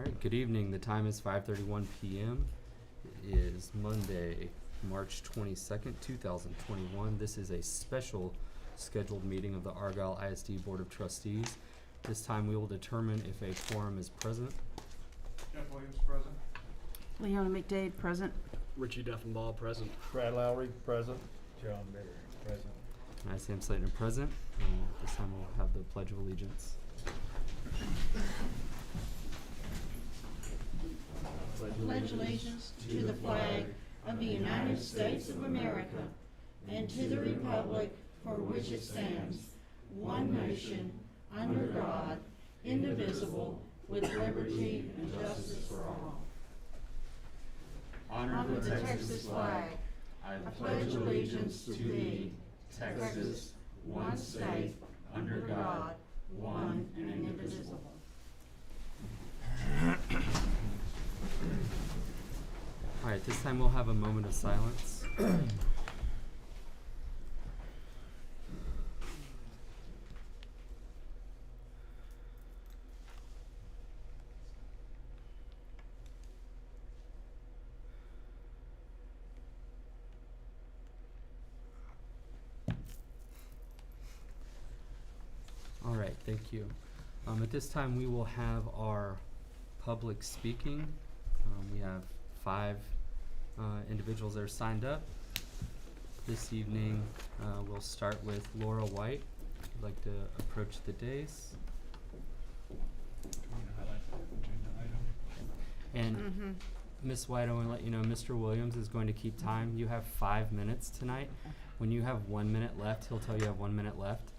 right, good evening. The time is 5:31 p.m. It is Monday, March 22nd, 2021. This is a special scheduled meeting of the Argyle ISD Board of Trustees. This time we will determine if a quorum is present. Jeff Williams present. Leona McDade, present. Richie Duffenbaugh, present. Brad Lowry, present. John Bitter, present. And I, Sam Slater, present. And this time we'll have the Pledge of Allegiance. Pledge allegiance to the flag of the United States of America and to the republic for which it stands, one nation, under God, indivisible, with liberty and justice for all. Honor the Texas flag. I pledge allegiance to thee, Texas, one state, under God, one and indivisible. All right, this time we'll have a moment of silence. All right, thank you. At this time, we will have our public speaking. We have 5 individuals that are signed up. This evening, we'll start with Laura White. If you'd like to approach the dais. And Ms. White, I want to let you know Mr. Williams is going to keep time. You have 5 minutes tonight. When you have 1 minute left, he'll tell you have 1 minute left.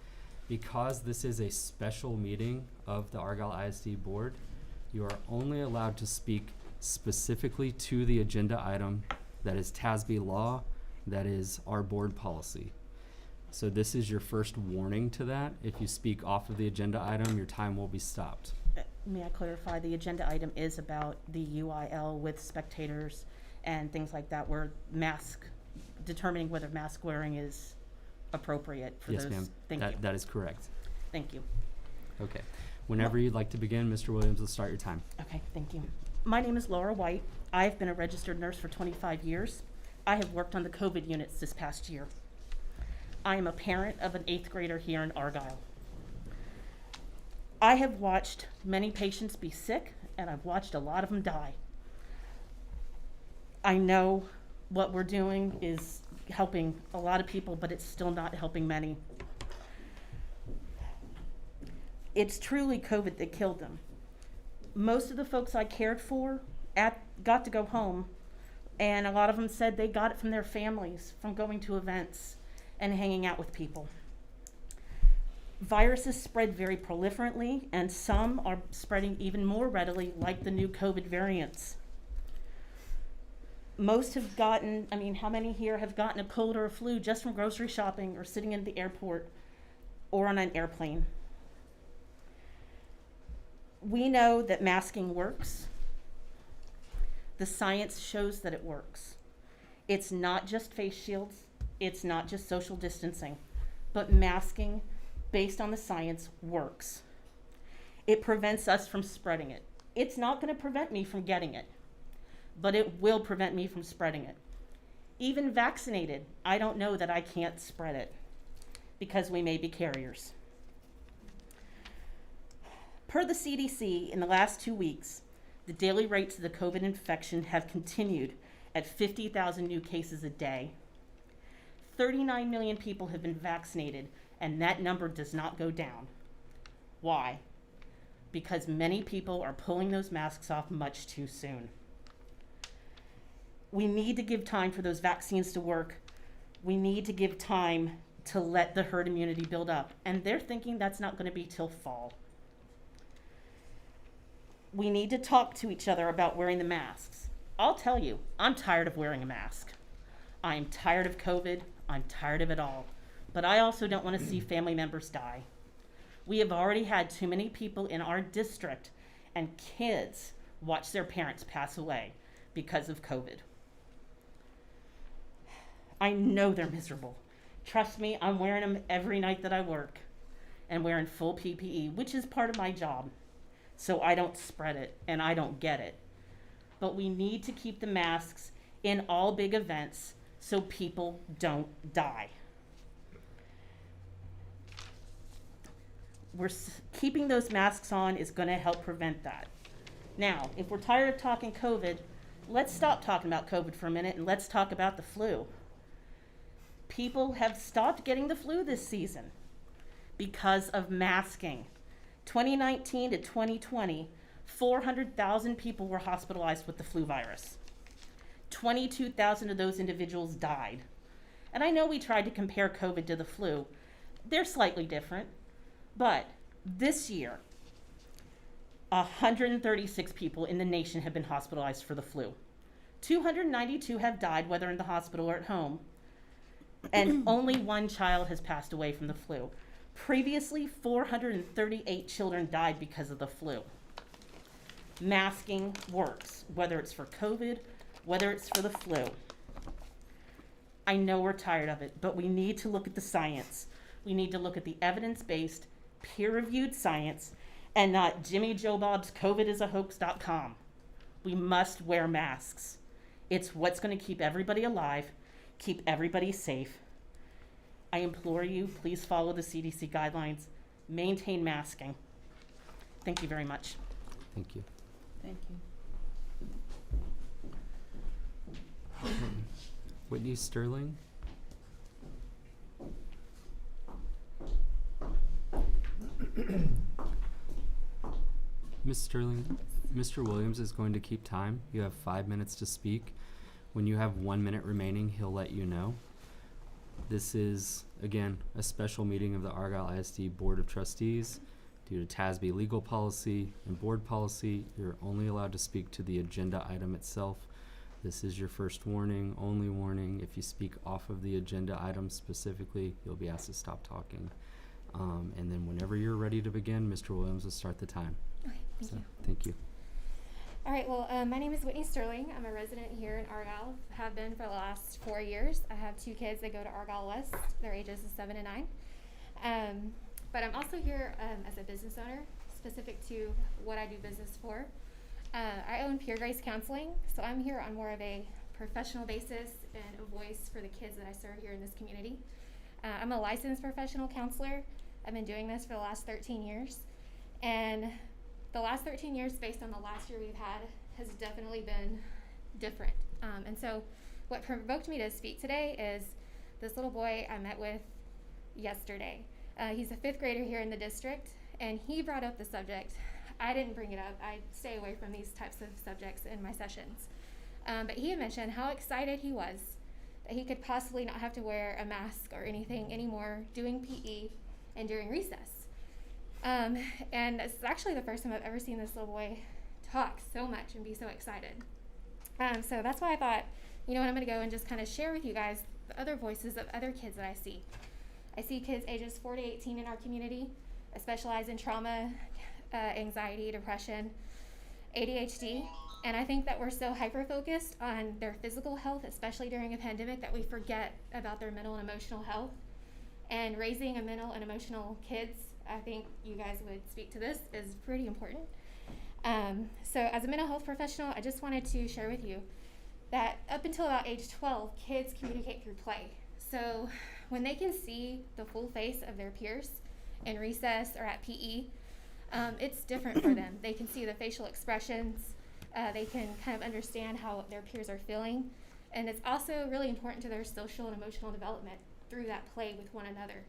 Because this is a special meeting of the Argyle ISD Board, you are only allowed to speak specifically to the agenda item that is TASB law, that is our board policy. So this is your first warning to that. If you speak off of the agenda item, your time will be stopped. May I clarify, the agenda item is about the UIL with spectators and things like that, where determining whether mask wearing is appropriate for those. Yes, ma'am. Thank you. That is correct. Thank you. Okay. Whenever you'd like to begin, Mr. Williams will start your time. Okay, thank you. My name is Laura White. I've been a registered nurse for 25 years. I have worked on the COVID units this past year. I am a parent of an 8th grader here in Argyle. I have watched many patients be sick, and I've watched a lot of them die. I know what we're doing is helping a lot of people, but it's still not helping many. It's truly COVID that killed them. Most of the folks I cared for got to go home, and a lot of them said they got it from their families, from going to events and hanging out with people. Viruses spread very proliferantly, and some are spreading even more readily, like the new COVID variants. Most have gotten, how many here have gotten a cold or a flu just from grocery shopping or sitting in the airport or on an airplane? We know that masking works. The science shows that it works. It's not just face shields, it's not just social distancing, but masking based on the science works. It prevents us from spreading it. It's not going to prevent me from getting it, but it will prevent me from spreading it. Even vaccinated, I don't know that I can't spread it because we may be carriers. Per the CDC, in the last 2 weeks, the daily rates of the COVID infection have continued at 50,000 new cases a day. 39 million people have been vaccinated, and that number does not go down. Why? Because many people are pulling those masks off much too soon. We need to give time for those vaccines to work. We need to give time to let the herd immunity build up. And they're thinking that's not going to be till fall. We need to talk to each other about wearing the masks. I'll tell you, I'm tired of wearing a mask. I'm tired of COVID. I'm tired of it all. But I also don't want to see family members die. We have already had too many people in our district and kids watch their parents pass away because of COVID. I know they're miserable. Trust me, I'm wearing them every night that I work and wearing full PPE, which is part of my job. so I don't spread it and I don't get it. But we need to keep the masks in all big events so people don't die. Keeping those masks on is going to help prevent that. Now, if we're tired of talking COVID, let's stop talking about COVID for a minute and let's talk about the flu. People have stopped getting the flu this season because of masking. 2019 to 2020, 400,000 people were hospitalized with the flu virus. 22,000 of those individuals died. And I know we tried to compare COVID to the flu. They're slightly different. But this year, 136 people in the nation have been hospitalized for the flu. 292 have died, whether in the hospital or at home. And only one child has passed away from the flu. Previously, 438 children died because of the flu. Masking works, whether it's for COVID, whether it's for the flu. I know we're tired of it, but we need to look at the science. We need to look at the evidence-based, peer-reviewed science and not Jimmy Joe Bob's COVIDISAHOax.com. We must wear masks. It's what's going to keep everybody alive, keep everybody safe. I implore you, please follow the CDC guidelines, maintain masking. Thank you very much. Thank you. Thank you. Whitney Sterling. Ms. Sterling, Mr. Williams is going to keep time. You have 5 minutes to speak. When you have 1 minute remaining, he'll let you know. This is, again, a special meeting of the Argyle ISD Board of Trustees. Due to TASB legal policy and board policy, you're only allowed to speak to the agenda item itself. This is your first warning, only warning. If you speak off of the agenda item specifically, you'll be asked to stop talking. And then whenever you're ready to begin, Mr. Williams will start the time. Okay, thank you. Thank you. All right, well, my name is Whitney Sterling. I'm a resident here in Argyle, have been for the last 4 years. I have 2 kids that go to Argyle West. Their ages is 7 and 9. But I'm also here as a business owner, specific to what I do business for. I own Pure Grace Counseling, so I'm here on more of a professional basis and a voice for the kids that I serve here in this community. I'm a licensed professional counselor. I've been doing this for the last 13 years. And the last 13 years, based on the last year we've had, has definitely been different. And so what provoked me to speak today is this little boy I met with yesterday. He's a 5th grader here in the district, and he brought up the subject. I didn't bring it up. I stay away from these types of subjects in my sessions. But he had mentioned how excited he was that he could possibly not have to wear a mask or anything anymore doing PE and during recess. And it's actually the first time I've ever seen this little boy talk so much and be so excited. So that's why I thought, you know what, I'm going to go and just kind of share with you guys the other voices of other kids that I see. I see kids ages 4 to 18 in our community, specialize in trauma, anxiety, depression, ADHD, and I think that we're so hyper-focused on their physical health, especially during a pandemic, that we forget about their mental and emotional health. And raising a mental and emotional kids, I think you guys would speak to this, is pretty important. So as a mental health professional, I just wanted to share with you that up until about age 12, kids communicate through play. So when they can see the full face of their peers in recess or at PE, it's different for them. They can see the facial expressions. They can kind of understand how their peers are feeling. And it's also really important to their social and emotional development through that play with one another.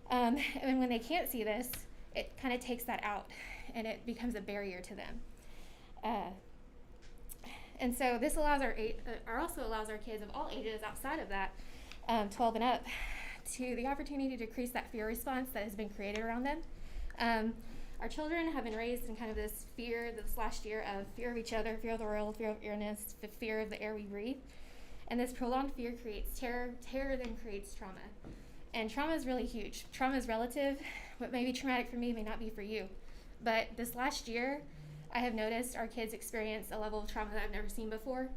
And when they can't see this, it kind of takes that out and it becomes a barrier to them. And so this allows also allows our kids of all ages outside of that, 12 and up, to the opportunity to decrease that fear response that has been created around them. Our children have been raised in kind of this fear this last year of fear of each other, fear of the world, fear of illness, the fear of the air we breathe. And this prolonged fear creates terror. Terror then creates trauma. And trauma is really huge. Trauma is relative. What may be traumatic for me may not be for you. But this last year, I have noticed our kids experience a level of trauma that I've never seen before.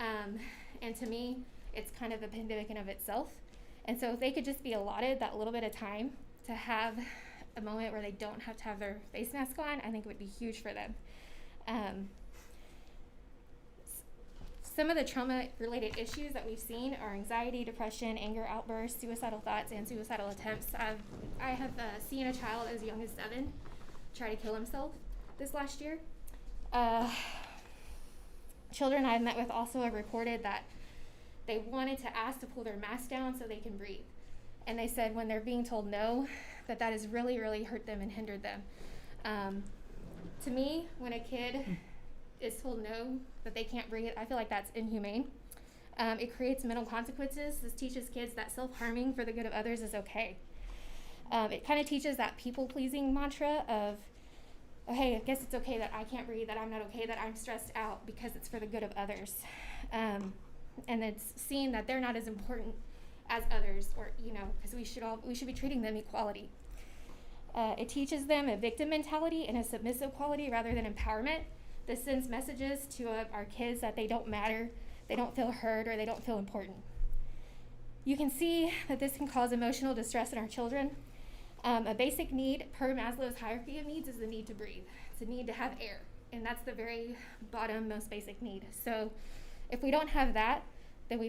And to me, it's kind of a pandemic in of itself. And so if they could just be allotted that little bit of time to have a moment where they don't have to have their face mask on, I think it would be huge for them. Some of the trauma-related issues that we've seen are anxiety, depression, anger outbursts, suicidal thoughts, and suicidal attempts. I have seen a child as young as 7 try to kill himself this last year. Children I've met with also have reported that they wanted to ask to pull their mask down so they can breathe. And they said when they're being told no, that has really, really hurt them and hindered them. To me, when a kid is told no, that they can't breathe, I feel like that's inhumane. It creates mental consequences. This teaches kids that self-harming for the good of others is okay. It kind of teaches that people-pleasing mantra of, oh, hey, I guess it's okay that I can't breathe, that I'm not okay, that I'm stressed out because it's for the good of others. And it's seen that they're not as important as others, or, because we should be treating them equality. It teaches them a victim mentality and a submissive quality rather than empowerment. This sends messages to our kids that they don't matter, they don't feel heard, or they don't feel important. You can see that this can cause emotional distress in our children. A basic need per Maslow's hierarchy of needs is the need to breathe. It's a need to have air, and that's the very bottom, most basic need. So if we don't have that, then we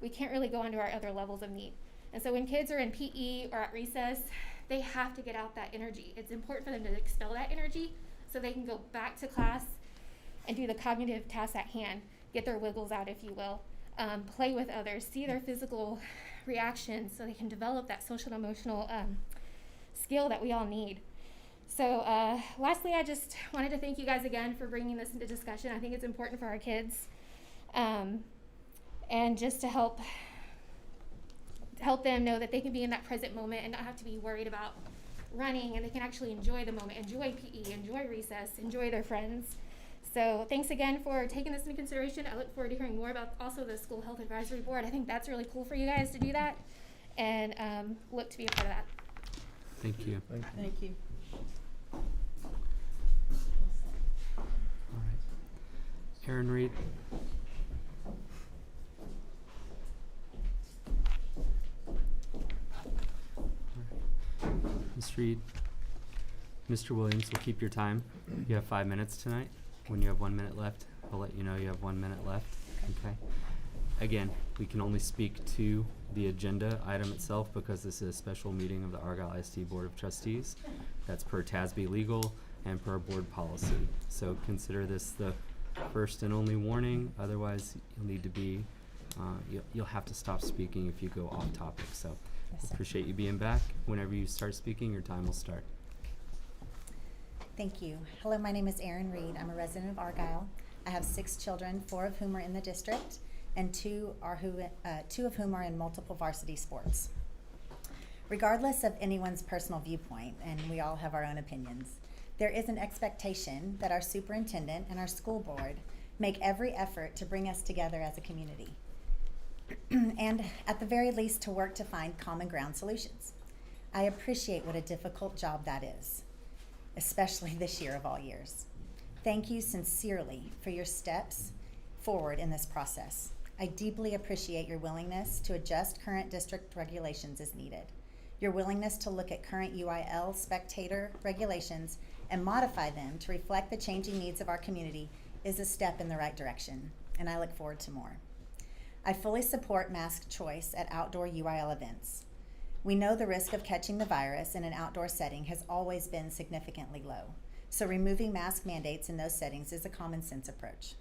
can't really go on to our other levels of need. And so when kids are in PE or at recess, they have to get out that energy. It's important for them to expel that energy so they can go back to class and do the cognitive tasks at hand, get their wiggles out, if you will, play with others, see their physical reactions so they can develop that social and emotional skill that we all need. So lastly, I just wanted to thank you guys again for bringing this into discussion. I think it's important for our kids, and just to help them know that they can be in that present moment and not have to be worried about running, and they can actually enjoy the moment, enjoy PE, enjoy recess, enjoy their friends. So thanks again for taking this into consideration. I look forward to hearing more about also the School Health Advisory Board. I think that's really cool for you guys to do that, and look to be a part of that. Thank you. Thank you. All right. Aaron Reed. Ms. Reed, Mr. Williams will keep your time. You have 5 minutes tonight. When you have 1 minute left, I'll let you know you have 1 minute left. Okay. Again, we can only speak to the agenda item itself because this is a special meeting of the Argyle AISD Board of Trustees. That's per TASB legal and per board policy. So consider this the first and only warning. Otherwise, you'll need to be, you'll have to stop speaking if you go off topic. So appreciate you being back. Whenever you start speaking, your time will start. Thank you. Hello, my name is Erin Reed. I'm a resident of Argyle. I have 6 children, 4 of whom are in the district, and 2 of whom are in multiple varsity sports. Regardless of anyone's personal viewpoint, and we all have our own opinions, there is an expectation that our superintendent and our school board make every effort to bring us together as a community, and at the very least to work to find common ground solutions. I appreciate what a difficult job that is, especially this year of all years. Thank you sincerely for your steps forward in this process. I deeply appreciate your willingness to adjust current district regulations as needed. Your willingness to look at current UIL spectator regulations and modify them to reflect the changing needs of our community is a step in the right direction, and I look forward to more. I fully support mask choice at outdoor UIL events. We know the risk of catching the virus in an outdoor setting has always been significantly low, so removing mask mandates in those settings is a common sense approach.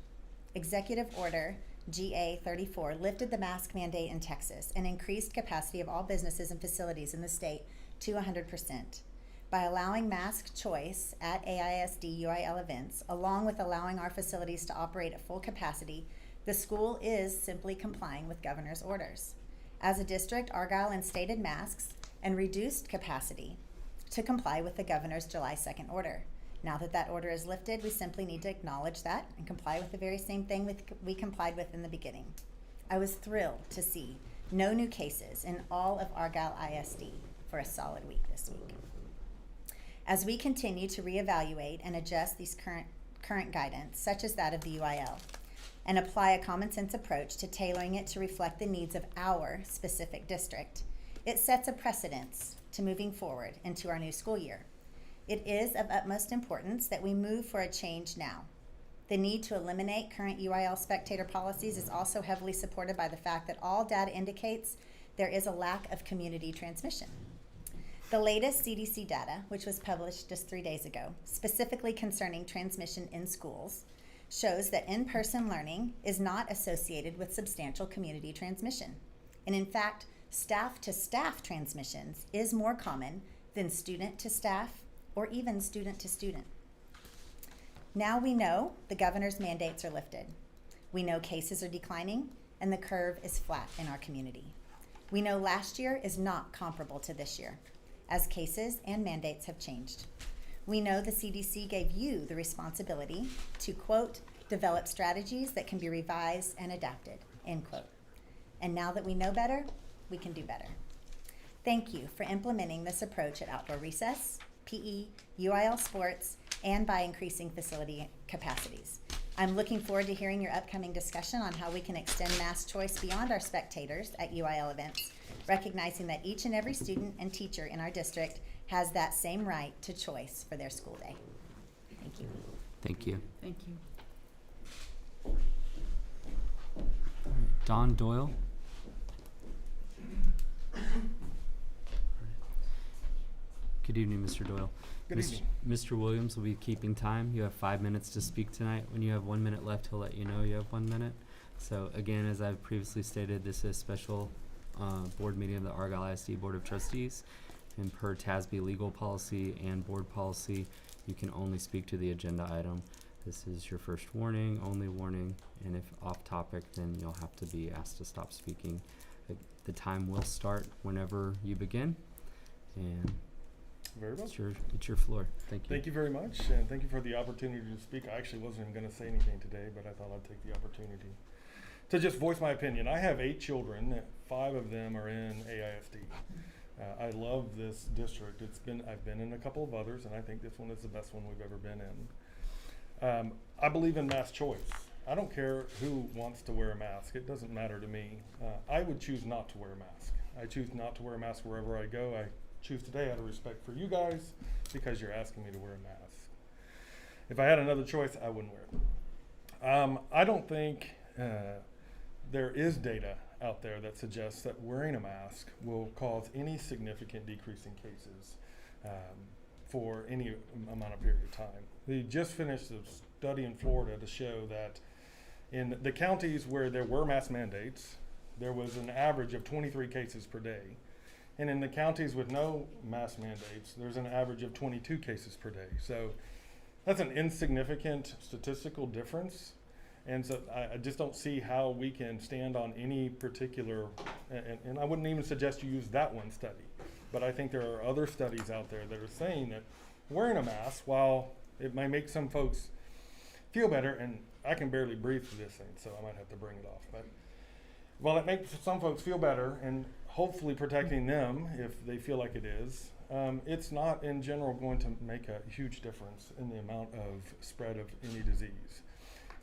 Executive Order GA 34 lifted the mask mandate in Texas and increased capacity of all businesses and facilities in the state to 100%. By allowing mask choice at AISD UIL events, along with allowing our facilities to operate at full capacity, the school is simply complying with governor's orders. As a district, Argyle instated masks and reduced capacity to comply with the governor's July 2nd order. Now that that order is lifted, we simply need to acknowledge that and comply with the very same thing we complied with in the beginning. I was thrilled to see no new cases in all of Argyle ISD for a solid week this week. As we continue to reevaluate and adjust these current guidance, such as that of the UIL, and apply a common sense approach to tailoring it to reflect the needs of our specific district, It sets a precedence to moving forward into our new school year. It is of utmost importance that we move for a change now. The need to eliminate current UIL spectator policies is also heavily supported by the fact that all data indicates there is a lack of community transmission. The latest CDC data, which was published just 3 days ago, specifically concerning transmission in schools, shows that in-person learning is not associated with substantial community transmission. And in fact, staff-to-staff transmissions is more common than student-to-staff or even student-to-student. Now we know the governor's mandates are lifted. We know cases are declining and the curve is flat in our community. We know last year is not comparable to this year, as cases and mandates have changed. We know the CDC gave you the responsibility to, quote, develop strategies that can be revised and adapted, end quote. And now that we know better, we can do better. Thank you for implementing this approach at outdoor recess, PE, UIL sports, and by increasing facility capacities. I'm looking forward to hearing your upcoming discussion on how we can extend mass choice beyond our spectators at UIL events, recognizing that each and every student and teacher in our district has that same right to choice for their school day. Thank you. Thank you. Thank you. All right, Don Doyle. Good evening, Mr. Doyle. Good evening. Mr. Williams will be keeping time. You have 5 minutes to speak tonight. When you have 1 minute left, he'll let you know you have 1 minute. So again, as I've previously stated, this is a special board meeting of the Argyle ISD Board of Trustees. And per TASB legal policy and board policy, you can only speak to the agenda item. This is your first warning, only warning, and if off topic, then you'll have to be asked to stop speaking. The time will start whenever you begin, and Very well. it's your floor. Thank you. Thank you very much, and thank you for the opportunity to speak. I actually wasn't even going to say anything today, but I thought I'd take the opportunity to just voice my opinion. I have 8 children. 5 of them are in AISD. I love this district. I've been in a couple of others, and I think this one is the best one we've ever been in. I believe in mass choice. I don't care who wants to wear a mask. It doesn't matter to me. I would choose not to wear a mask. I choose not to wear a mask wherever I go. I choose today out of respect for you guys because you're asking me to wear a mask. If I had another choice, I wouldn't wear it. I don't think there is data out there that suggests that wearing a mask will cause any significant decrease in cases for any amount of period of time. We just finished a study in Florida to show that in the counties where there were mask mandates, there was an average of 23 cases per day. And in the counties with no mask mandates, there's an average of 22 cases per day. So that's an insignificant statistical difference. And so I just don't see how we can stand on any particular, and I wouldn't even suggest you use that one study. But I think there are other studies out there that are saying that wearing a mask, while it might make some folks feel better, and I can barely breathe through this thing, so I might have to bring it off. But while it makes some folks feel better, and hopefully protecting them if they feel like it is, it's not in general going to make a huge difference in the amount of spread of any disease.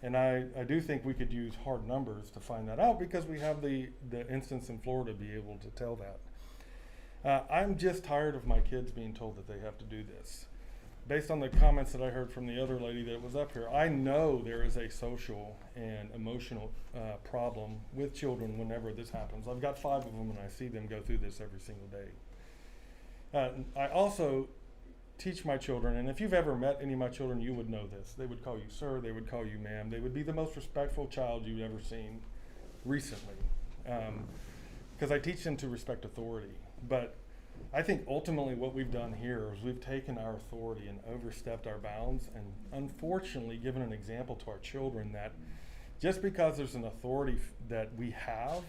And I do think we could use hard numbers to find that out because we have the instance in Florida to be able to tell that. I'm just tired of my kids being told that they have to do this. Based on the comments that I heard from the other lady that was up here, I know there is a social and emotional problem with children whenever this happens. I've got 5 of them and I see them go through this every single day. I also teach my children, and if you've ever met any of my children, you would know this. They would call you sir, they would call you ma'am. They would be the most respectful child you've ever seen recently. Because I teach them to respect authority. But I think ultimately what we've done here is we've taken our authority and overstepped our bounds and unfortunately given an example to our children that just because there's an authority that we have,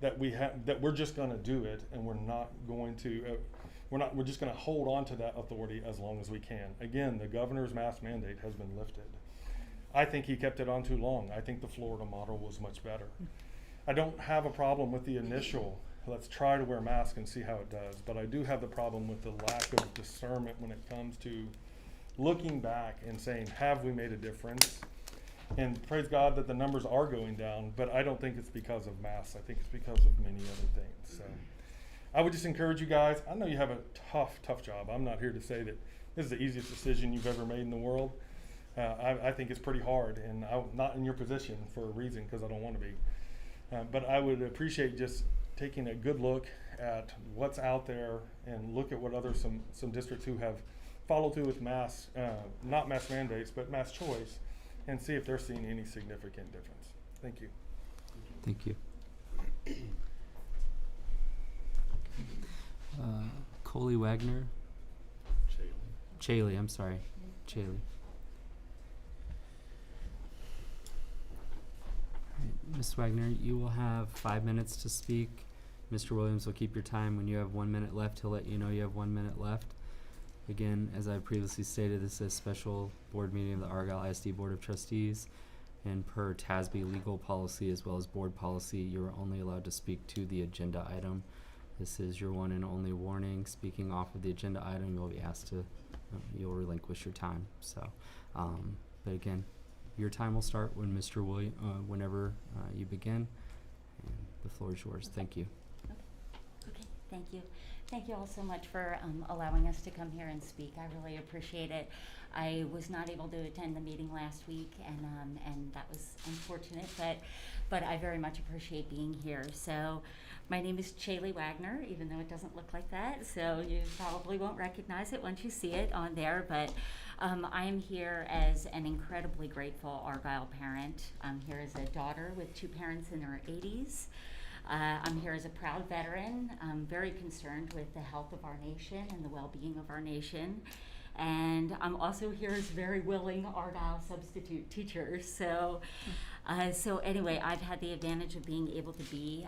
that we're just going to do it and we're not going to, we're just going to hold on to that authority as long as we can. Again, the governor's mask mandate has been lifted. I think he kept it on too long. I think the Florida model was much better. I don't have a problem with the initial, let's try to wear masks and see how it does, but I do have the problem with the lack of discernment when it comes to looking back and saying, have we made a difference? And praise God that the numbers are going down, but I don't think it's because of masks. I think it's because of many other things. So I would just encourage you guys. I know you have a tough job. I'm not here to say that this is the easiest decision you've ever made in the world. I think it's pretty hard, and I'm not in your position for a reason, because I don't want to be. But I would appreciate just taking a good look at what's out there and look at what some districts who have followed through with not mass mandates, but mass choice, and see if they're seeing any significant difference. Thank you. Thank you. Coley Wagner. Chaley, I'm sorry. Chaley. Ms. Wagner, you will have 5 minutes to speak. Mr. Williams will keep your time. When you have 1 minute left, he'll let you know you have 1 minute left. Again, as I previously stated, this is a special board meeting of the Argyle ISD Board of Trustees, and per TASB legal policy as well as board policy, you're only allowed to speak to the agenda item. This is your one and only warning. Speaking off of the agenda item, you'll be asked to, you'll relinquish your time. So, but again, your time will start when whenever you begin. And the floor is yours. Thank you. Okay, thank you. Thank you all so much for allowing us to come here and speak. I really appreciate it. I was not able to attend the meeting last week, and that was unfortunate, but I very much appreciate being here. So my name is Chaley Wagner, even though it doesn't look like that, so you probably won't recognize it once you see it on there, but I am here as an incredibly grateful Argyle parent. I'm here as a daughter with two parents in their 80s. I'm here as a proud veteran. I'm very concerned with the health of our nation and the well-being of our nation. And I'm also here as very willing Argyle substitute teacher. So anyway, I've had the advantage of being able to be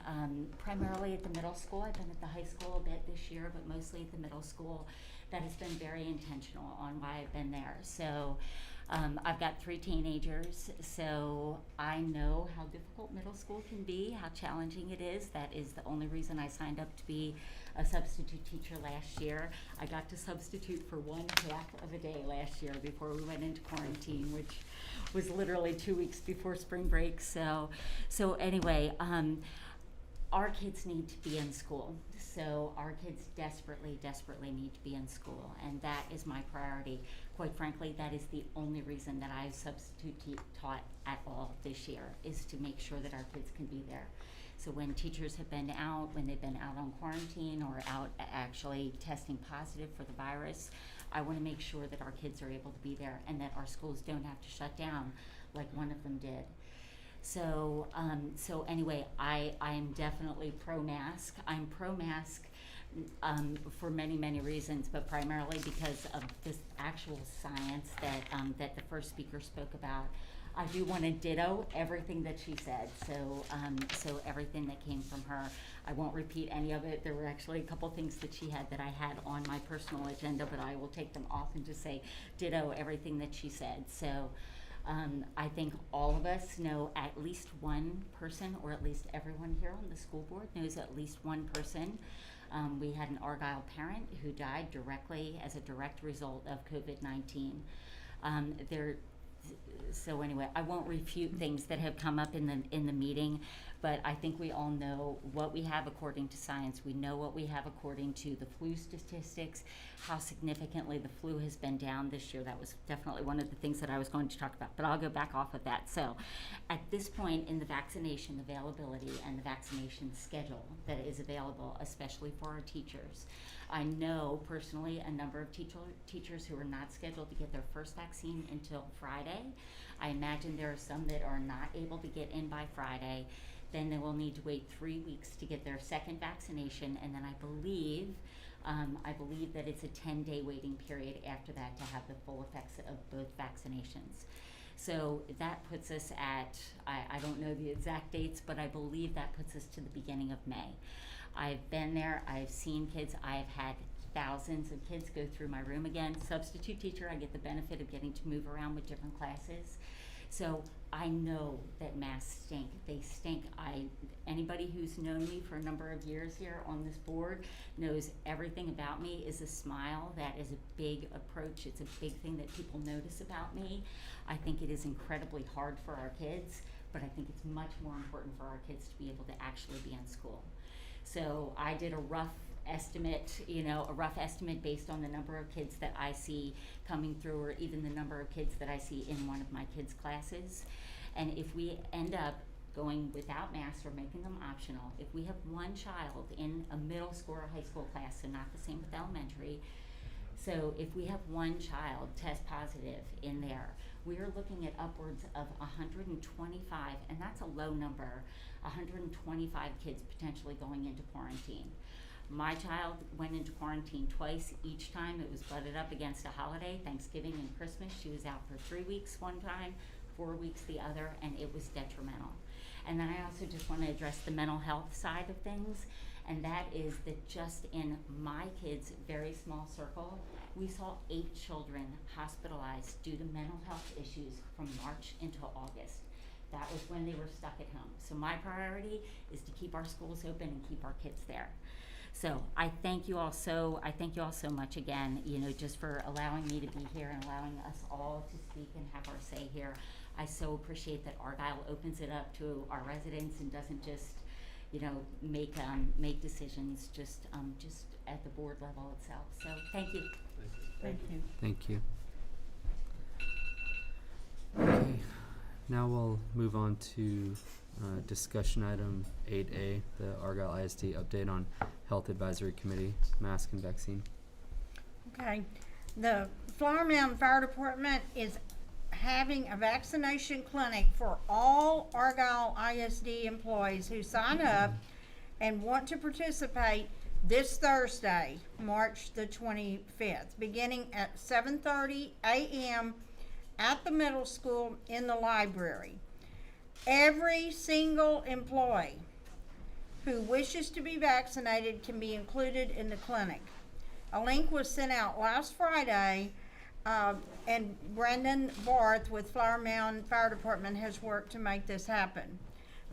primarily at the middle school. I've been at the high school a bit this year, but mostly at the middle school. That has been very intentional on why I've been there. So I've got 3 teenagers, so I know how difficult middle school can be, how challenging it is. That is the only reason I signed up to be a substitute teacher last year. I got to substitute for 1/2 of a day last year before we went into quarantine, which was literally 2 weeks before spring break. So anyway, our kids need to be in school. So our kids desperately need to be in school, and that is my priority. Quite frankly, that is the only reason that I substitute taught at all this year, is to make sure that our kids can be there. So when teachers have been out, when they've been out on quarantine or out actually testing positive for the virus, I want to make sure that our kids are able to be there and that our schools don't have to shut down like one of them did. So anyway, I'm definitely pro-mask. I'm pro-mask for many reasons, but primarily because of this actual science that the first speaker spoke about. I do want to ditto everything that she said. So everything that came from her, I won't repeat any of it. There were actually a couple things that she had that I had on my personal agenda, but I will take them off and just say ditto everything that she said. So I think all of us know at least one person, or at least everyone here on the school board knows at least one person. We had an Argyle parent who died directly as a direct result of COVID-19. So anyway, I won't refute things that have come up in the meeting, but I think we all know what we have according to science. We know what we have according to the flu statistics, how significantly the flu has been down this year. That was definitely one of the things that I was going to talk about, but I'll go back off of that. So at this point in the vaccination availability and the vaccination schedule that is available, especially for our teachers, I know personally a number of teachers who are not scheduled to get their first vaccine until Friday. I imagine there are some that are not able to get in by Friday. Then they will need to wait 3 weeks to get their second vaccination, and then I believe that it's a 10-day waiting period after that to have the full effects of both vaccinations. So that puts us at, I don't know the exact dates, but I believe that puts us to the beginning of May. I've been there, I've seen kids, I've had thousands of kids go through my room again. Substitute teacher, I get the benefit of getting to move around with different classes. So I know that masks stink. They stink. Anybody who's known me for a number of years here on this board knows everything about me is a smile. That is a big approach. It's a big thing that people notice about me. I think it is incredibly hard for our kids, but I think it's much more important for our kids to be able to actually be in school. So I did a rough estimate, a rough estimate based on the number of kids that I see coming through, or even the number of kids that I see in one of my kids' classes. And if we end up going without masks or making them optional, if we have one child in a middle school or high school class, so not the same with elementary, so if we have one child test positive in there, we are looking at upwards of 125, and that's a low number, 125 kids potentially going into quarantine. My child went into quarantine twice. Each time it was butted up against a holiday, Thanksgiving and Christmas. She was out for 3 weeks one time, 4 weeks the other, and it was detrimental. And then I also just want to address the mental health side of things, and that is that just in my kids' very small circle, we saw 8 children hospitalized due to mental health issues from March until August. That was when they were stuck at home. So my priority is to keep our schools open and keep our kids there. So I thank you all so much again, just for allowing me to be here and allowing us all to speak and have our say here. I so appreciate that Argyle opens it up to our residents and doesn't just, make decisions just at the board level itself. So thank you. Thank you. Thank you. Okay, now we'll move on to discussion item 8A, the Argyle ISD update on Health Advisory Committee, mask and vaccine. Okay, the Flower Mound Fire Department is having a vaccination clinic for all Argyle ISD employees who sign up and want to participate this Thursday, March the 25th, beginning at 7:30 a.m. at the middle school in the library. Every single employee who wishes to be vaccinated can be included in the clinic. A link was sent out last Friday, and Brandon Barth with Flower Mound Fire Department has worked to make this happen.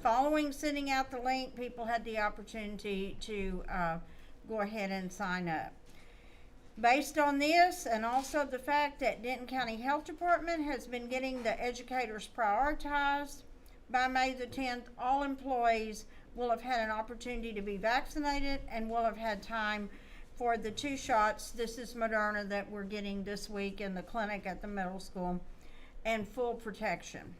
Following sending out the link, people had the opportunity to go ahead and sign up. Based on this, and also the fact that Denton County Health Department has been getting the educators prioritized, by May the 10th, all employees will have had an opportunity to be vaccinated and will have had time for the 2 shots. This is Moderna that we're getting this week in the clinic at the middle school, and full protection.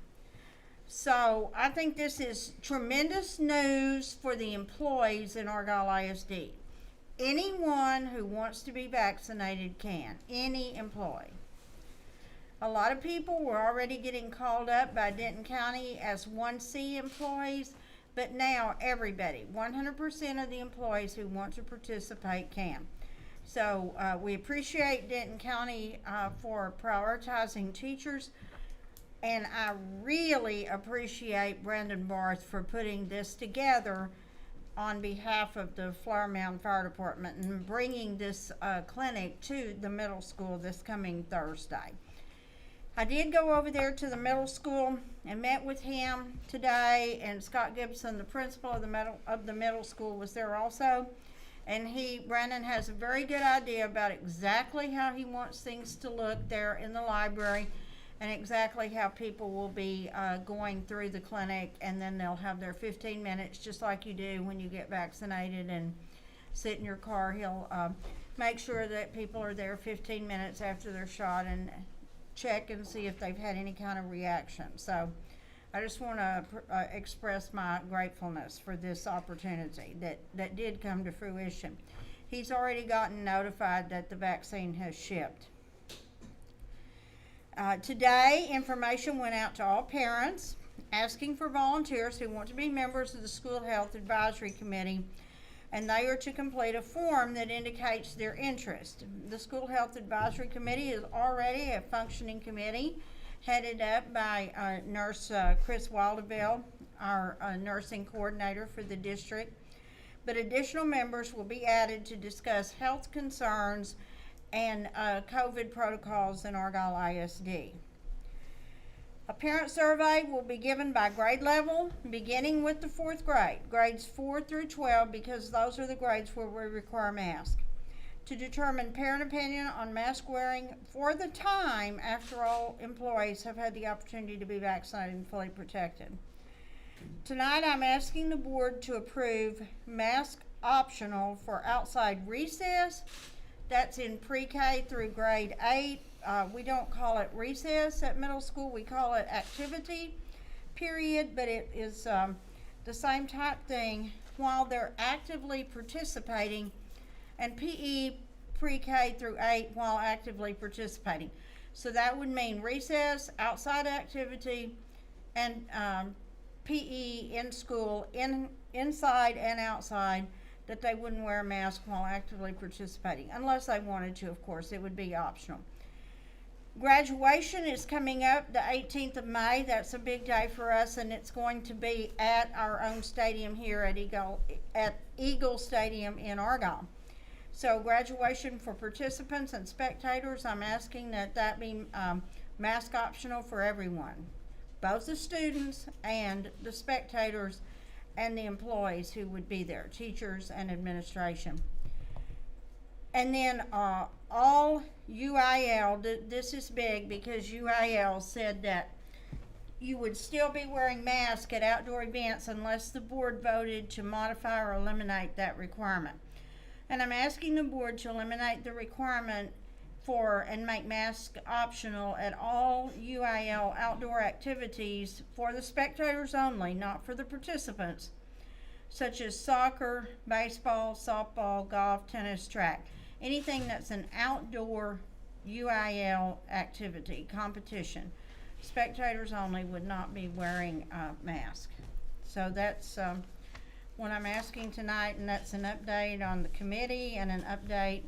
So I think this is tremendous news for the employees in Argyle ISD. Anyone who wants to be vaccinated can, any employee. A lot of people were already getting called up by Denton County as 1C employees, but now everybody, 100% of the employees who want to participate can. So we appreciate Denton County for prioritizing teachers, and I really appreciate Brandon Barth for putting this together on behalf of the Flower Mound Fire Department and bringing this clinic to the middle school this coming Thursday. I did go over there to the middle school and met with him today, and Scott Gibson, the principal of the middle school, was there also. And Brandon has a very good idea about exactly how he wants things to look there in the library, and exactly how people will be going through the clinic, and then they'll have their 15 minutes just like you do when you get vaccinated and sit in your car. He'll make sure that people are there 15 minutes after their shot and check and see if they've had any kind of reaction. So I just want to express my gratefulness for this opportunity that did come to fruition. He's already gotten notified that the vaccine has shipped. Today, information went out to all parents asking for volunteers who want to be members of the School Health Advisory Committee, and they are to complete a form that indicates their interest. The School Health Advisory Committee is already a functioning committee headed up by Nurse Chris Wildeville, our nursing coordinator for the district. But additional members will be added to discuss health concerns and COVID protocols in Argyle ISD. A parent survey will be given by grade level, beginning with the 4th grade, grades 4 through 12, because those are the grades where we require masks, to determine parent opinion on mask wearing for the time after all employees have had the opportunity to be vaccinated and fully protected. Tonight I'm asking the board to approve mask optional for outside recess. That's in pre-K through grade 8. We don't call it recess at middle school. We call it activity period, but it is the same type thing while they're actively participating, and PE pre-K through 8 while actively participating. So that would mean recess, outside activity, and PE in school, inside and outside, that they wouldn't wear a mask while actively participating, unless they wanted to, of course. It would be optional. Graduation is coming up the 18th of May. That's a big day for us, and it's going to be at our own stadium here at Eagle Stadium in Argyle. So graduation for participants and spectators, I'm asking that be mask optional for everyone, both the students and the spectators and the employees who would be there, teachers and administration. And then all UIL, this is big because UIL said that you would still be wearing masks at outdoor events unless the board voted to modify or eliminate that requirement. And I'm asking the board to eliminate the requirement for and make masks optional at all UIL outdoor activities for the spectators only, not for the participants, such as soccer, baseball, softball, golf, tennis, track. Anything that's an outdoor UIL activity, competition, spectators only would not be wearing a mask. So that's what I'm asking tonight, and that's an update on the committee and an update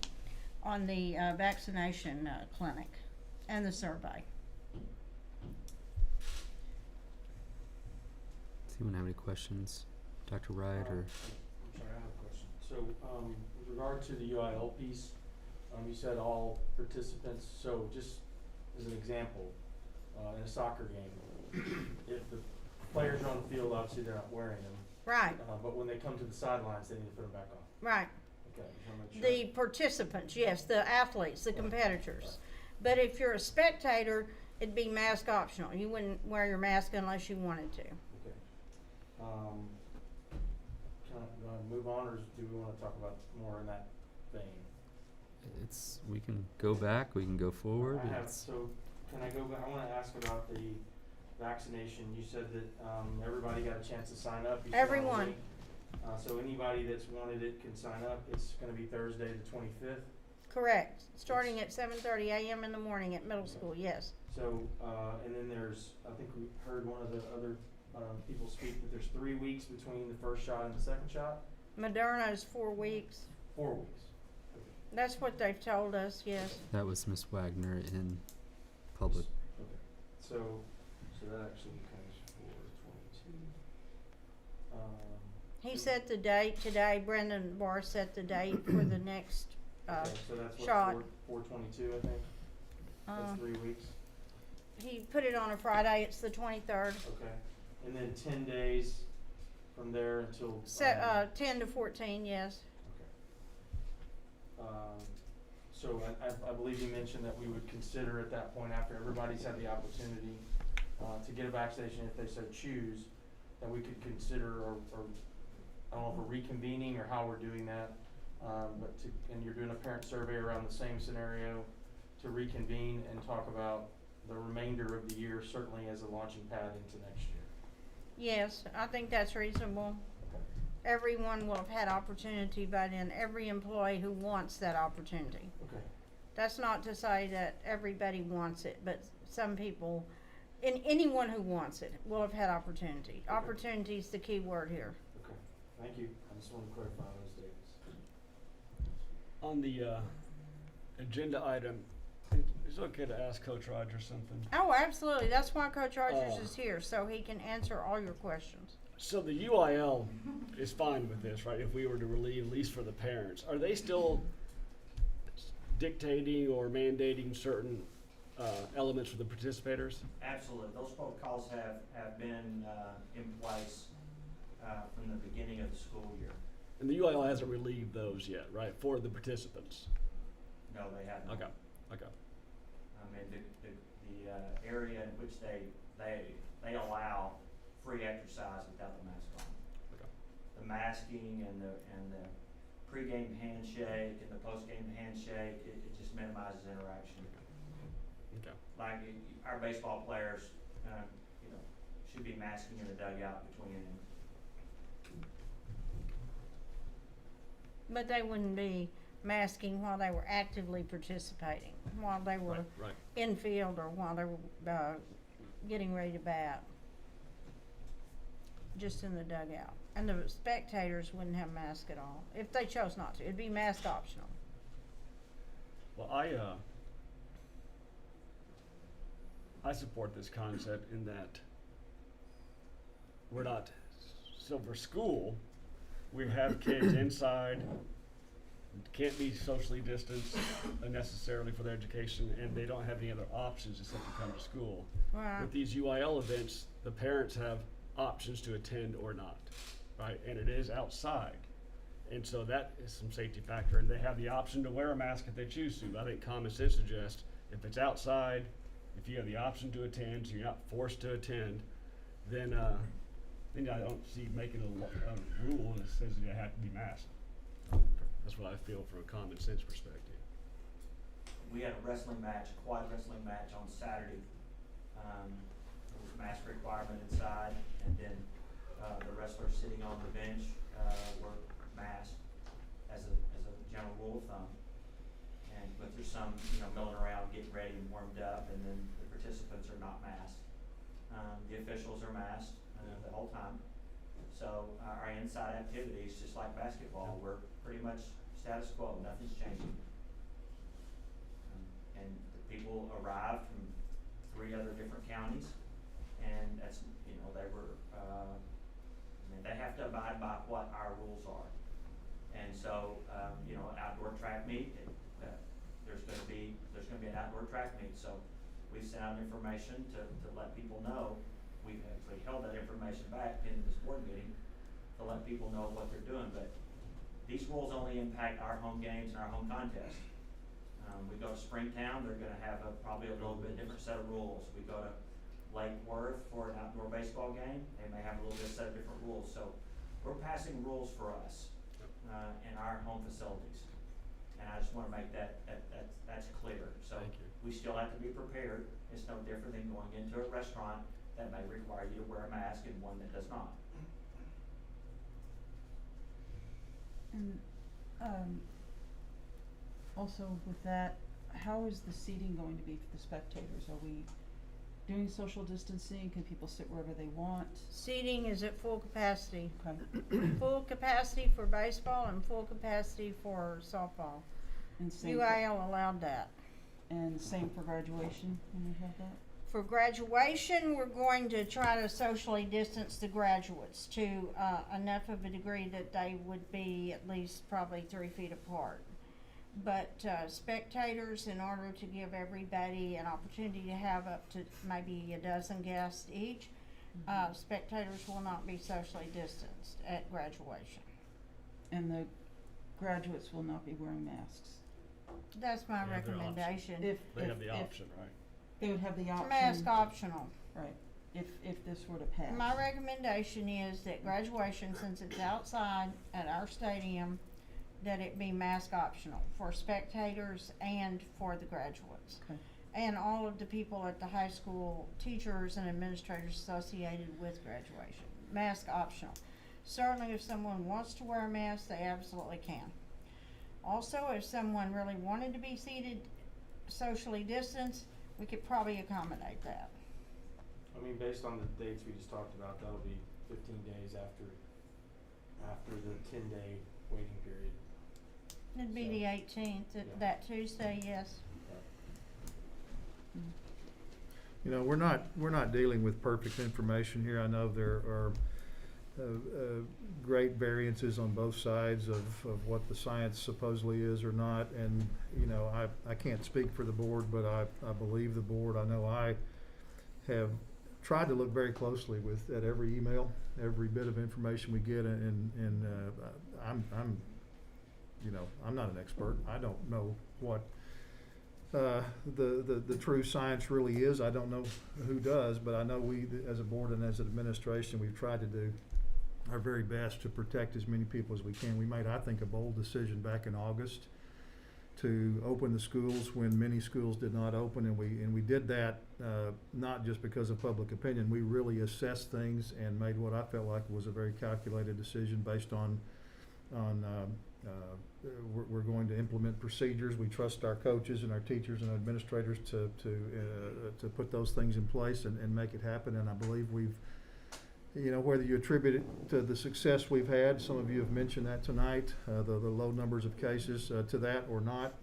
on the vaccination clinic and the survey. Does anyone have any questions? Dr. Wright or? I'm sorry, I have a question. So, with regard to the UIL piece, you said all participants, so just as an example, in a soccer game, if the players are on the field, obviously they're not wearing them. Right, But when they come to the sidelines, they need to put them back on. right. Okay, just wanna make sure. The participants, yes, the athletes, the competitors. But if you're a spectator, it'd be mask optional. You wouldn't wear your mask unless you wanted to. Okay. Can I go ahead and move on, or do we wanna talk about more in that vein? We can go back, we can go forward. So, can I go back, I wanna ask about the vaccination. You said that, everybody got a chance to sign up. You said on the Everyone. link. So anybody that's wanted it can sign up. It's gonna be Thursday the 25th. Correct. Starting at 7:30 a.m. in the morning at middle school, yes. So, and then there's, I think we heard one of the other, people speak that there's 3 weeks between the first shot and the second shot. Moderna is 4 weeks. 4 weeks. Okay. That's what they've told us, yes. That was Miss Wagner in public. Okay. So that actually becomes 4/22. He set the date today. Brendan Barr set the date for the next Okay, so that's shot. what, 4/22, I think? That's 3 weeks? He put it on a Friday. It's the 23rd. Okay. And then 10 days from there until, 10 to 14, yes. okay. So I believe you mentioned that we would consider at that point, after everybody's had the opportunity to get a vaccination, if they so choose, that we could consider, or I don't know if we're reconvening or how we're doing that, and you're doing a parent survey around the same scenario, to reconvene and talk about the remainder of the year, certainly as a launching pad into next year. Yes, I think that's reasonable. Okay. Everyone will have had opportunity by then, every employee who wants that opportunity. Okay. That's not to say that everybody wants it, but some people, and anyone who wants it, will have had opportunity. Okay. Opportunity is the key word here. Okay. Thank you. I just wanted to clarify those dates. On the agenda item, it's okay to ask Coach Rogers something. Oh, absolutely. That's why Coach Rogers Oh. is here, so he can answer all your questions. So the UIL is fine with this, right? If we were to relieve, at least for the parents, are they still dictating or mandating certain elements for the participators? Absolutely. Those protocols have been in place from the beginning of the school year. And the UIL hasn't relieved those yet, right, for the participants? No, they have not. Okay, okay. I mean, the area in which they allow free exercise without the mask on. Okay. The masking and the pregame handshake and the postgame handshake, it just minimizes interaction. Okay. Like, our baseball players, you know, should be masking in the dugout between innings. But they wouldn't be masking while they were actively participating, while they were Right. infield or while they were getting ready to bat. Just in the dugout. And the spectators wouldn't have masks at all, if they chose not to. It'd be mask optional. Well, I support this concept in that we're not, so for school, we have kids inside, can't be socially distanced unnecessarily for their education, and they don't have any other options except to come to school. Right. With these UIL events, the parents have options to attend or not, right? And it is outside. And so that is some safety factor, and they have the option to wear a mask if they choose to. I think common sense suggests if it's outside, if you have the option to attend, so you're not forced to attend, then I don't see making a rule that says you have to be masked. That's what I feel from a common sense perspective. We had a wrestling match, a quad wrestling match on Saturday. There was mask requirement inside, and then the wrestlers sitting on the bench were masked as a general rule of thumb. But there's some, milling around, getting ready and warmed up, and then the participants are not masked. The officials are masked the whole time. So our inside activities, just like basketball, we're pretty much status quo. Nothing's changing. And the people arrived from 3 other different counties, and that's, they were, they have to abide by what our rules are. And so, an outdoor track meet, there's gonna be an outdoor track meet, so we've sent out information to let people know. We've actually held that information back in this board meeting to let people know what they're doing, but these rules only impact our home games and our home contests. We go to Springtown, they're gonna have probably a little bit different set of rules. We go to Lake Worth for an outdoor baseball game, they may have a little bit set of different rules. So we're passing rules for us in our home facilities. And I just wanna make that's clear. So Thank you. we still have to be prepared. It's no different than going into a restaurant that may require you to wear a mask and one that does not. And also with that, how is the seating going to be for the spectators? Are we doing social distancing? Can people sit wherever they want? Seating is at full capacity. Okay. Full capacity for baseball and full capacity for softball. And same UIL allowed that. and same for graduation when we have that? For graduation, we're going to try to socially distance the graduates to enough of a degree that they would be at least probably 3 feet apart. But spectators, in order to give everybody an opportunity to have up to maybe a dozen guests each, spectators will not be socially distanced at graduation. And the graduates will not be wearing masks? That's my They have their option. recommendation. They have the option, right? They would have the option. Mask optional. Right, if this were to pass. My recommendation is that graduation, since it's outside at our stadium, that it be mask optional for spectators and for the graduates. Okay. And all of the people at the high school, teachers and administrators associated with graduation. Mask optional. Certainly if someone wants to wear a mask, they absolutely can. Also, if someone really wanted to be seated socially distanced, we could probably accommodate that. I mean, based on the dates we just talked about, that'll be 15 days after the 10-day waiting period. It'd be So, the 18th, yeah. that Tuesday, yes. We're not dealing with perfect information here. I know there are great variances on both sides of what the science supposedly is or not. And, I can't speak for the board, but I believe the board. I know I have tried to look very closely at every email, every bit of information we get, and I'm not an expert. I don't know what the true science really is. I don't know who does, but I know we, as a board and as an administration, we've tried to do our very best to protect as many people as we can. We made, I think, a bold decision back in August to open the schools when many schools did not open, and we did that not just because of public opinion. We really assessed things and made what I felt like was a very calculated decision based on we're going to implement procedures. We trust our coaches and our teachers and administrators to put those things in place and make it happen. And I believe we've, whether you attribute it to the success we've had, some of you have mentioned that tonight, the low numbers of cases to that or not.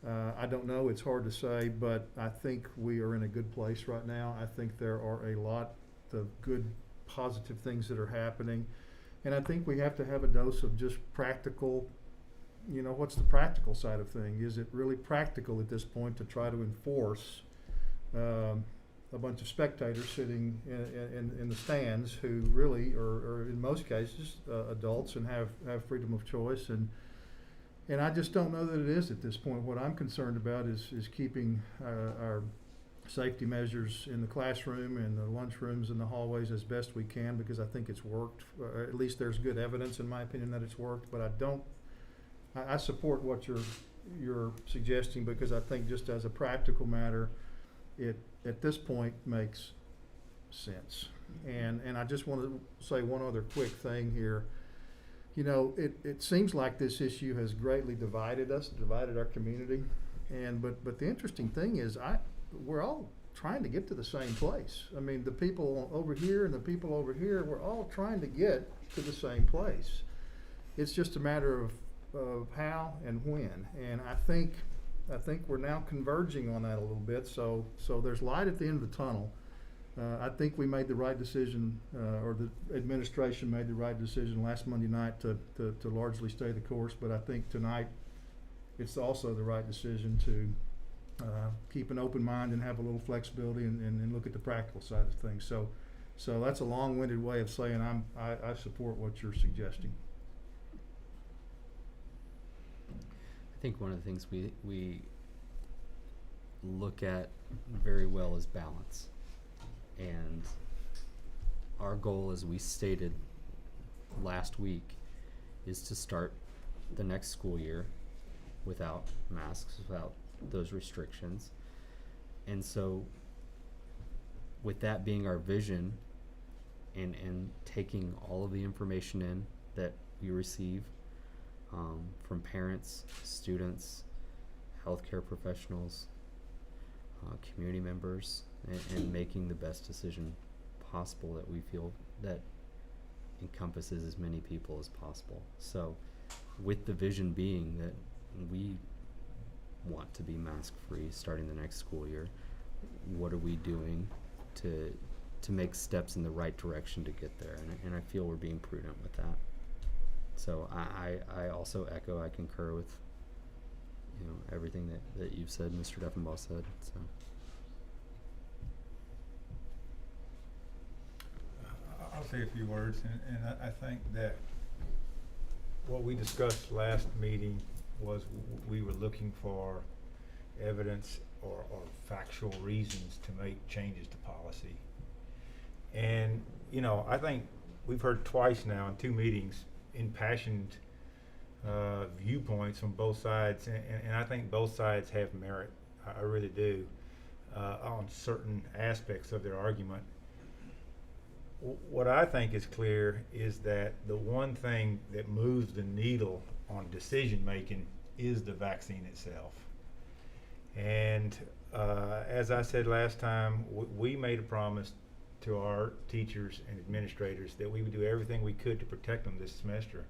I don't know, it's hard to say, but I think we are in a good place right now. I think there are a lot of good, positive things that are happening. And I think we have to have a dose of just practical, what's the practical side of things? Is it really practical at this point to try to enforce a bunch of spectators sitting in the stands who really are in most cases adults and have freedom of choice, and I just don't know that it is at this point. What I'm concerned about is keeping our safety measures in the classroom and the lunchrooms and the hallways as best we can, because I think it's worked. At least there's good evidence, in my opinion, that it's worked. But I support what you're suggesting, because I think just as a practical matter, it at this point makes sense. And I just want to say one other quick thing here. It seems like this issue has greatly divided our community. But the interesting thing is we're all trying to get to the same place. I mean, the people over here and the people over here, we're all trying to get to the same place. It's just a matter of how and when. And I think we're now converging on that a little bit. So there's light at the end of the tunnel. I think we made the right decision, or the administration made the right decision last Monday night to largely stay the course. But I think tonight it's also the right decision to keep an open mind and have a little flexibility and look at the practical side of things. So that's a long-winded way of saying I support what you're suggesting. I think one of the things we look at very well is balance. And our goal, as we stated last week, is to start the next school year without masks, without those restrictions. And so with that being our vision and taking all of the information in that we receive from parents, students, healthcare professionals, community members, and making the best decision possible that we feel that encompasses as many people as possible. So with the vision being that we want to be mask free starting the next school year, what are we doing to make steps in the right direction to get there? And I feel we're being prudent with that. So I also echo, I concur with everything that you've said, Mr. Duffenbaugh said. So I'll say a few words, and I think that what we discussed last meeting was we were looking for evidence or factual reasons to make changes to policy. And, I think we've heard twice now in 2 meetings impassioned viewpoints from both sides, and I think both sides have merit. I really do, on certain aspects of their argument. What I think is clear is that the one thing that moves the needle on decision making is the vaccine itself. And as I said last time, we made a promise to our teachers and administrators that we would do everything we could to protect them this semester.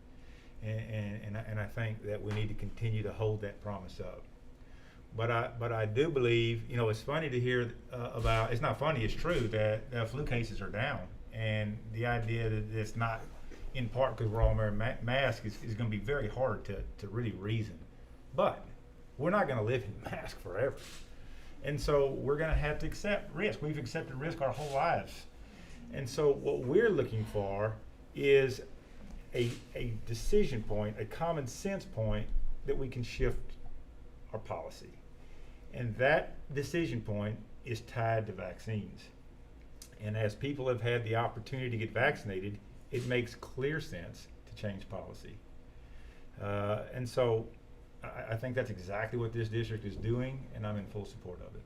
And I think that we need to continue to hold that promise up. But I do believe, it's funny to hear about, it's not funny, it's true that flu cases are down. And the idea that it's not in part because we're all wearing masks is going to be very hard to really reason. But we're not going to live in masks forever. And so we're going to have to accept risk. We've accepted risk our whole lives. And so what we're looking for is a decision point, a common sense point that we can shift our policy. And that decision point is tied to vaccines. And as people have had the opportunity to get vaccinated, it makes clear sense to change policy. And so I think that's exactly what this district is doing, and I'm in full support of it.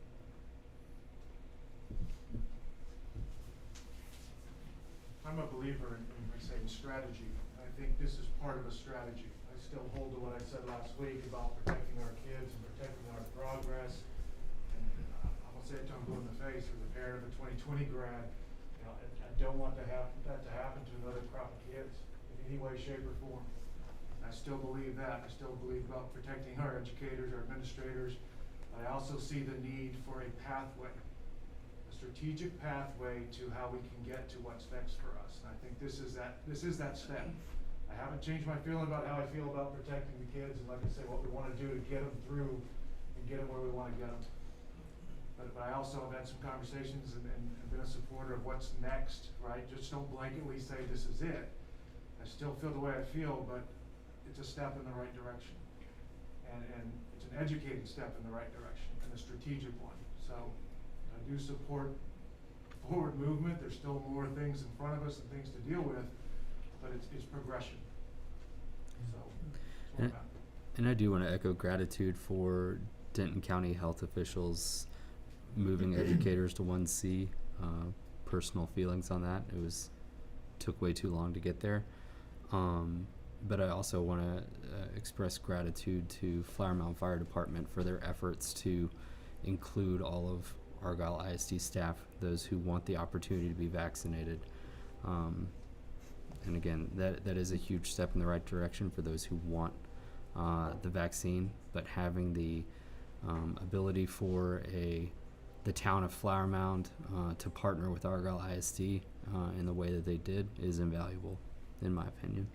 I'm a believer in saying strategy. I think this is part of a strategy. I still hold to what I said last week about protecting our kids and protecting our progress. And I will say it till I'm blue in the face as a parent of a 2020 grad. You know, I don't want that to happen to another crop of kids in any way, shape, or form. I still believe that. I still believe about protecting our educators, our administrators. But I also see the need for a pathway, a strategic pathway to how we can get to what's next for us. And I think this is that step. I haven't changed my feeling about how I feel about protecting the kids and, like I say, what we want to do to get them through and get them where we want to get them. But I also have had some conversations and been a supporter of what's next, right? Just don't blanketly say this is it. I still feel the way I feel, but it's a step in the right direction. And it's an educated step in the right direction and a strategic one. So I do support forward movement. There's still more things in front of us and things to deal with, but it's progression. So that's where I'm at. And I do want to echo gratitude for Denton County health officials moving educators to 1C. Personal feelings on that. Took way too long to get there. But I also want to express gratitude to Flower Mound Fire Department for their efforts to include all of Argyle ISD staff, those who want the opportunity to be vaccinated. And again, that is a huge step in the right direction for those who want the vaccine, but having the ability for the town of Flower Mound to partner with Argyle ISD in the way that they did is invaluable, in my opinion.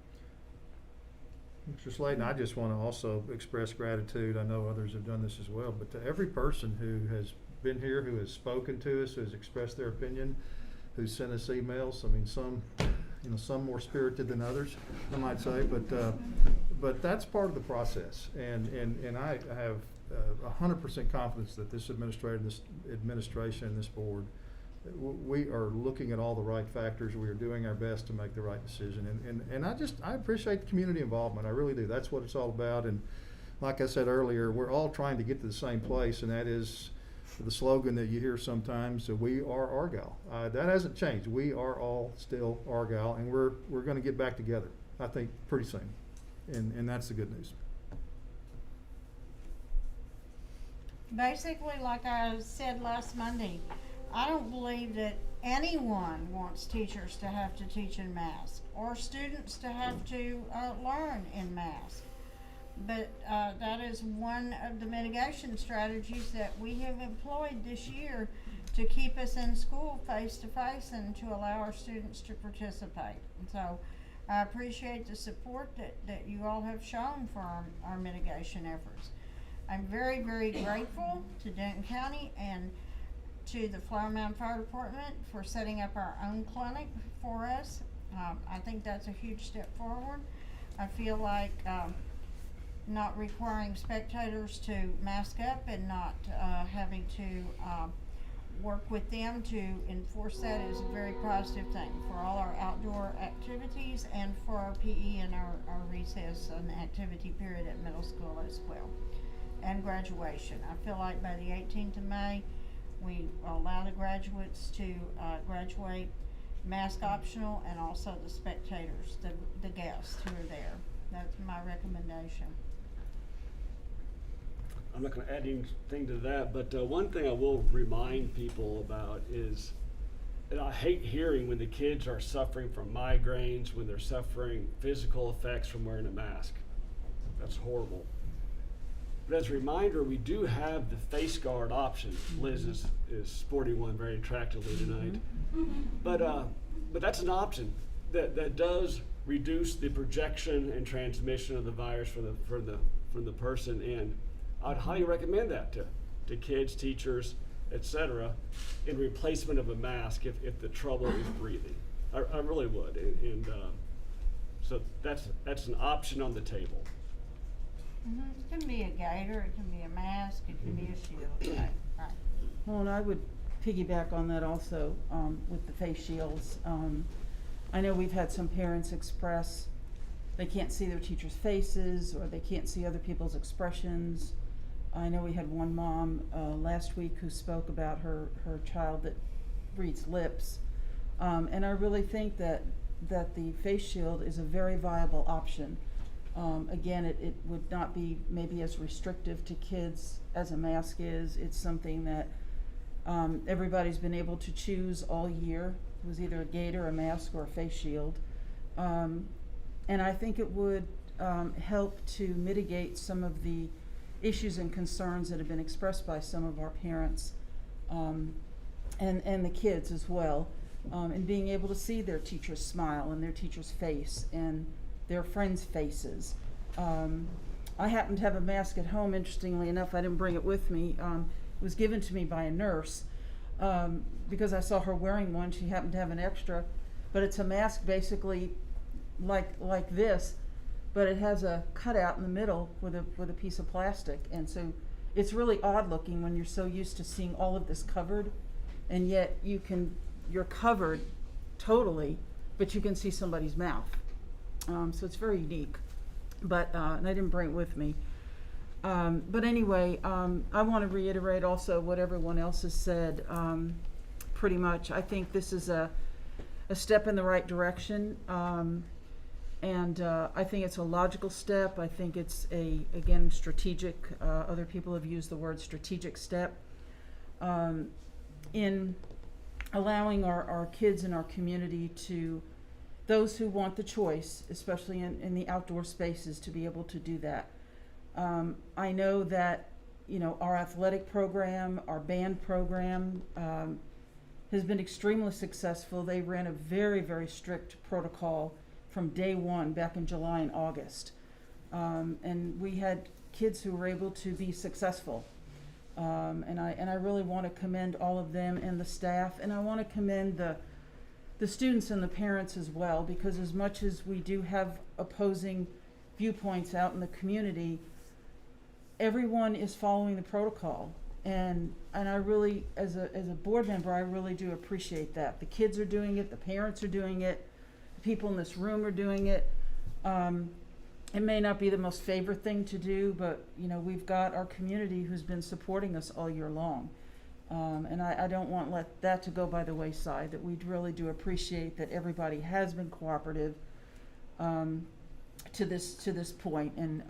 Mr. Slayton, I just want to also express gratitude. I know others have done this as well, but to every person who has been here, who has spoken to us, who has expressed their opinion, who sent us emails. I mean, some more spirited than others, I might say, but that's part of the process. And I have 100% confidence that this administration, and this board, we are looking at all the right factors. We are doing our best to make the right decision. And I appreciate the community involvement. I really do. That's what it's all about. And like I said earlier, we're all trying to get to the same place, and that is the slogan that you hear sometimes, we are Argyle. That hasn't changed. We are all still Argyle, and we're going to get back together, I think, pretty soon. And that's the good news. Basically, like I said last Monday, I don't believe that anyone wants teachers to have to teach in masks or students to have to learn in masks. But that is one of the mitigation strategies that we have employed this year to keep us in school face to face and to allow our students to participate. And so I appreciate the support that you all have shown for our mitigation efforts. I'm very, very grateful to Denton County and to the Flower Mound Fire Department for setting up our own clinic for us. I think that's a huge step forward. I feel like not requiring spectators to mask up and not having to work with them to enforce that is a very positive thing for all our outdoor activities and for our PE and our recess and activity period at middle school as well. And graduation. I feel like by the 18th of May, we allow the graduates to graduate mask optional, and also the spectators, the guests who are there. That's my recommendation. I'm not going to add anything to that, but one thing I will remind people about is, and I hate hearing when the kids are suffering from migraines, when they're suffering physical effects from wearing a mask. That's horrible. But as a reminder, we do have the face guard option. Liz is sporting one very attractively tonight. But that's an option that does reduce the projection and transmission of the virus from the person. And I'd highly recommend that to kids, teachers, etc., in replacement of a mask if the trouble is breathing. I really would. And so that's an option on the table. It can be a gaiter, it can be a mask, it can be a shield. Right. Well, and I would piggyback on that also with the face shields. I know we've had some parents express they can't see their teachers' faces or they can't see other people's expressions. I know we had one mom last week who spoke about her child that reads lips. And I really think that the face shield is a very viable option. Again, it would not be maybe as restrictive to kids as a mask is. It's something that everybody's been able to choose all year. It was either a gaiter, a mask, or a face shield. And I think it would help to mitigate some of the issues and concerns that have been expressed by some of our parents and the kids as well, and being able to see their teacher's smile and their teacher's face and their friends' faces. I happen to have a mask at home, interestingly enough. I didn't bring it with me. It was given to me by a nurse because I saw her wearing one. She happened to have an extra, but it's a mask basically like this, but it has a cutout in the middle with a piece of plastic, and so it's really odd looking when you're so used to seeing all of this covered, and yet you're covered totally, but you can see somebody's mouth. So it's very unique, but and I didn't bring it with me. But anyway, I want to reiterate also what everyone else has said. Pretty much, I think this is a step in the right direction. And I think it's a logical step. I think it's again, strategic. Other people have used the word strategic step in allowing our kids in our community to, those who want the choice, especially in the outdoor spaces, to be able to do that. I know that, our athletic program, our band program has been extremely successful. They ran a very, very strict protocol from day one back in July and August. And we had kids who were able to be successful. And I really want to commend all of them and the staff, and I want to commend the students and the parents as well, because as much as we do have opposing viewpoints out in the community, everyone is following the protocol. And I really, as a board member, I really do appreciate that. The kids are doing it, the parents are doing it, people in this room are doing it. It may not be the most favorite thing to do, but we've got our community who's been supporting us all year long. And I don't want that to go by the wayside, that we really do appreciate that everybody has been cooperative to this point. And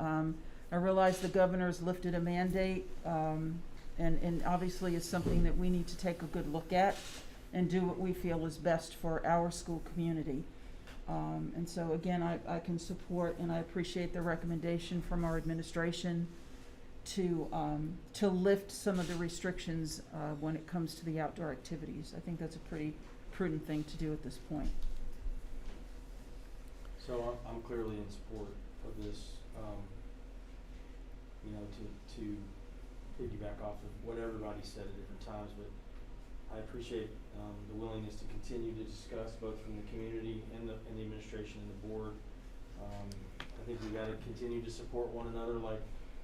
I realize the governor's lifted a mandate, and obviously it's something that we need to take a good look at and do what we feel is best for our school community. And so again, I can support and I appreciate the recommendation from our administration to lift some of the restrictions when it comes to the outdoor activities. I think that's a pretty prudent thing to do at this point. So I'm clearly in support of this, to piggyback off of what everybody said at different times, but I appreciate the willingness to continue to discuss both from the community and the administration and the board. I think we got to continue to support one another, like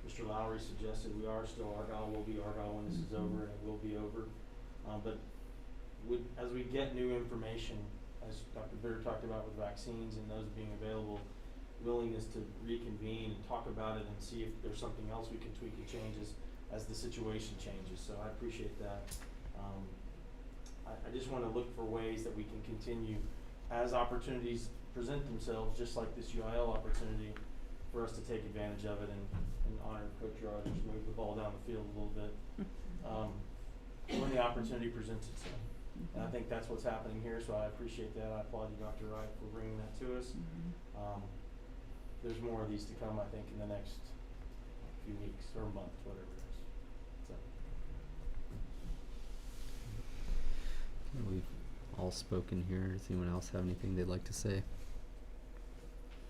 Mr. Lowry suggested. We are still Argyle, will be Argyle when this is over, and it will be over. But as we get new information, as Dr. Bitter talked about with vaccines and those being available, willingness to reconvene and talk about it and see if there's something else we can tweak and change as the situation changes. So I appreciate that. I just want to look for ways that we can continue as opportunities present themselves, just like this UIL opportunity, for us to take advantage of it and honor Coach Rogers, move the ball down the field a little bit when the opportunity presents itself. And I think that's what's happening here, so I appreciate that. I applaud you, Dr. Wright, for bringing that to us. There's more of these to come, I think, in the next few weeks or month, whatever it is. So. We've all spoken here. Does anyone else have anything they'd like to say?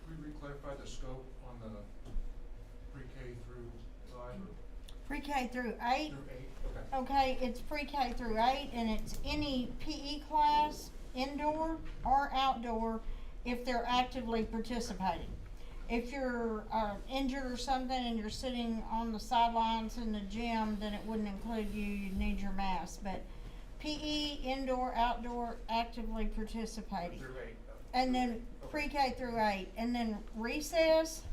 Could we clarify the scope on the pre-K through 5 or Pre-K through 8. through 8? Okay. Okay, it's pre-K through 8, and it's any PE class, indoor or outdoor, if they're actively participating. If you're injured or something and you're sitting on the sidelines in the gym, then it wouldn't include you. You'd need your mask. But PE, indoor, outdoor, actively participating. Through 8. and then pre-K through 8, and then recess.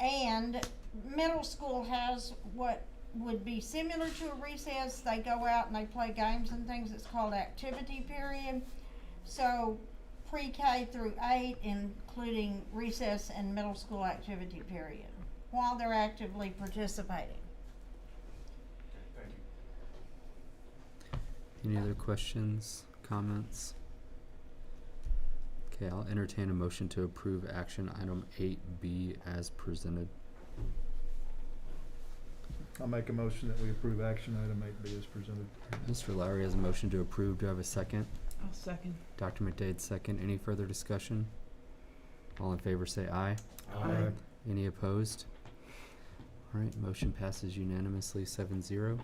And middle school has what would be similar to a recess. They go out and they play games and things. It's called activity period. So pre-K through 8, including recess and middle school activity period, while they're actively participating. Thank you. Any other questions, comments? Okay, I'll entertain a motion to approve action item 8B as presented. I'll make a motion that we approve action item 8B as presented. Mr. Lowry has a motion to approve. Do I have a second? I'll second. Dr. McDade, second. Any further discussion? All in favor say aye. Aye. Any opposed? All right, motion passes unanimously 7-0.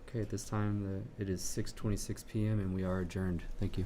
Okay, at this time, it is 6:26 p.m. and we are adjourned. Thank you.